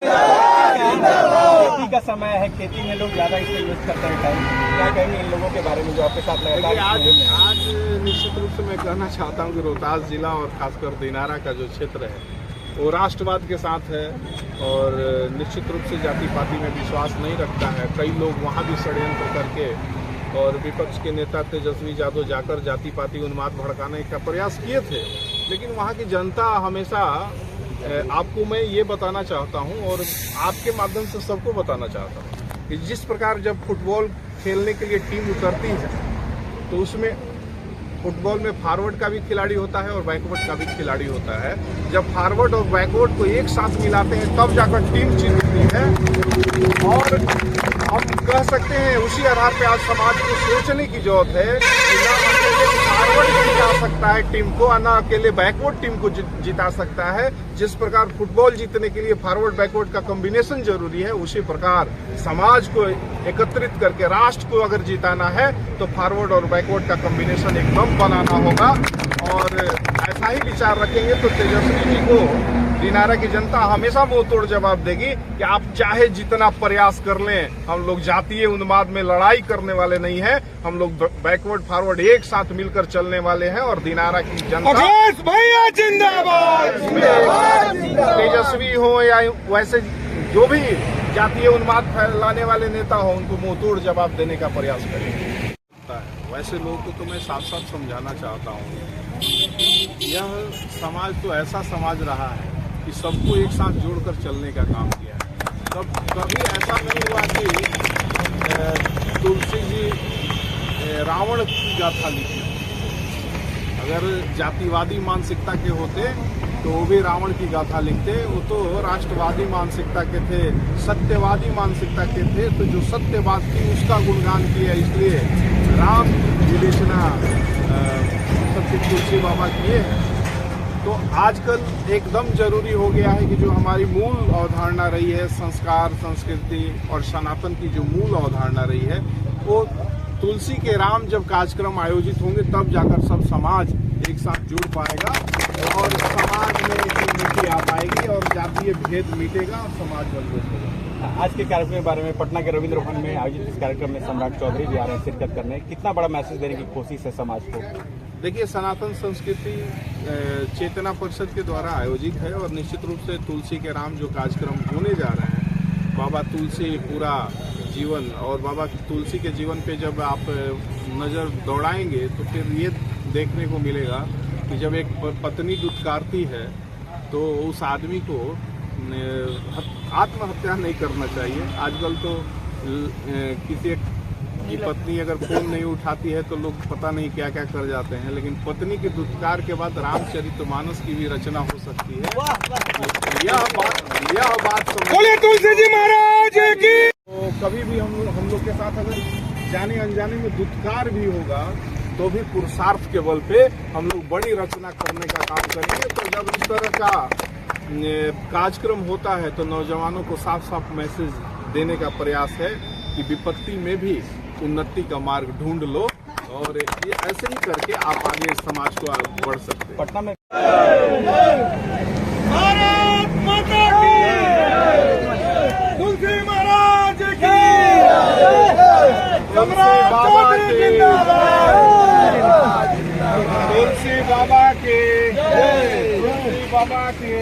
खेती का समय है, खेती में लोग ज्यादा इसमें यूज करते हैं टाइम। क्या कहेंगे इन लोगों के बारे में जो आपके साथ लगातार? आज निश्चित रूप से मैं कहना चाहता हूं कि रोहतास जिला और खासकर दिनारा का जो क्षेत्र है वो राष्ट्रवाद के साथ है और निश्चित रूप से जाति पाति में विश्वास नहीं रखता है। कई लोग वहाँ भी षड्यंत्र करके और विपक्ष के नेता तेजस्वी यादव जाकर जाति पाति उन्माद भड़काने का प्रयास किए थे, लेकिन वहाँ की जनता हमेशा आपको मैं ये बताना चाहता हूँ और आपके माध्यम से सबको बताना चाहता हूँ कि जिस प्रकार जब फुटबॉल खेलने के लिए टीम उतरती है तो उसमें फुटबॉल में फॉरवर्ड का भी खिलाड़ी होता है और बैकवर्ड का भी खिलाड़ी होता है। जब फॉरवर्ड और बैकवर्ड को एक साथ मिलाते हैं तब जाकर टीम जीतती है। और हम कह सकते हैं उसी आधार पे आज समाज को सोचने की जरूरत है कि ना अकेले फॉरवर्ड जिता सकता है टीम को, ना अकेले बैकवर्ड टीम को जिता सकता है। जिस प्रकार फुटबॉल जीतने के लिए फॉरवर्ड बैकवर्ड का कॉम्बिनेशन जरूरी है, उसी प्रकार समाज को एकत्रित करके राष्ट्र को अगर जिताना है तो फॉरवर्ड और बैकवर्ड का कॉम्बिनेशन एकदम बनाना होगा। और ऐसा ही विचार रखेंगे तो तेजस्वी जी को दिनारा की जनता हमेशा मुंह तोड़ जवाब देगी कि आप चाहे जितना प्रयास कर लें, हम लोग जातीय उन्माद में लड़ाई करने वाले नहीं हैं। हम लोग बैकवर्ड फॉरवर्ड एक साथ मिलकर चलने वाले हैं और दिनारा की जनता भैया जिंदाबाद, तेजस्वी हो या वैसे जो भी जातीय उन्माद फैलाने वाले नेता हो, उनको मुंह तोड़ जवाब देने का प्रयास करेंगे। वैसे लोगों को तो मैं साफ साफ समझाना चाहता हूँ, यह समाज तो ऐसा समाज रहा है कि सबको एक साथ जोड़कर चलने का काम किया है। कभी ऐसा नहीं हुआ कि तुलसी जी रावण की गाथा लिखी। अगर जातिवादी मानसिकता के होते तो वो भी रावण की गाथा लिखते। वो तो राष्ट्रवादी मानसिकता के थे, सत्यवादी मानसिकता के थे, तो जो सत्यवाद थी उसका गुणगान किया। इसलिए राम विवेचना सबसे तुलसी बाबा किए हैं। तो आजकल एकदम जरूरी हो गया है कि जो हमारी मूल अवधारणा रही है, संस्कार, संस्कृति और सनातन की जो मूल अवधारणा रही है, वो तुलसी के राम जब कार्यक्रम आयोजित होंगे तब जाकर सब समाज एक साथ जुड़ पाएगा और समाज में यूनिटी आ पाएगी और जातीय भेद मिटेगा और समाज मजबूत होगा। आज के कार्यक्रम के बारे में पटना के रविंद्र भवन में आयोजित इस कार्यक्रम में सम्राट चौधरी भी आ रहे हैं शिरकत करने। कितना बड़ा मैसेज देने की कोशिश है समाज को? देखिए, सनातन संस्कृति चेतना परिषद के द्वारा आयोजित है और निश्चित रूप से तुलसी के राम जो कार्यक्रम होने जा रहे हैं, बाबा तुलसी पूरा जीवन और बाबा तुलसी के जीवन पे जब आप नज़र दौड़ाएंगे तो फिर ये देखने को मिलेगा कि जब एक पत्नी दुत्कारती है तो उस आदमी को आत्महत्या नहीं करना चाहिए। आजकल तो किसी की पत्नी अगर फोन नहीं उठाती है तो लोग पता नहीं क्या क्या कर जाते हैं, लेकिन पत्नी के दुत्कार के बाद रामचरितमानस की भी रचना हो सकती है। यह बात बोले तुलसी जी महाराज की। तो कभी भी हम लोग के साथ अगर जाने अनजाने में दुत्कार भी होगा तो भी पुरुषार्थ के बल पे हम लोग बड़ी रचना करने का काम करेंगे। तो जब इस तरह का कार्यक्रम होता है तो नौजवानों को साफ साफ मैसेज देने का प्रयास है कि विपत्ति में भी उन्नति का मार्ग ढूंढ लो और ये ऐसे ही करके आप आगे समाज को बढ़ सकते हैं। पटना में भारत माता की, तुलसी महाराज की, सम्राट चौधरी जिंदाबाद, तुलसी बाबा के, तुलसी बाबा के।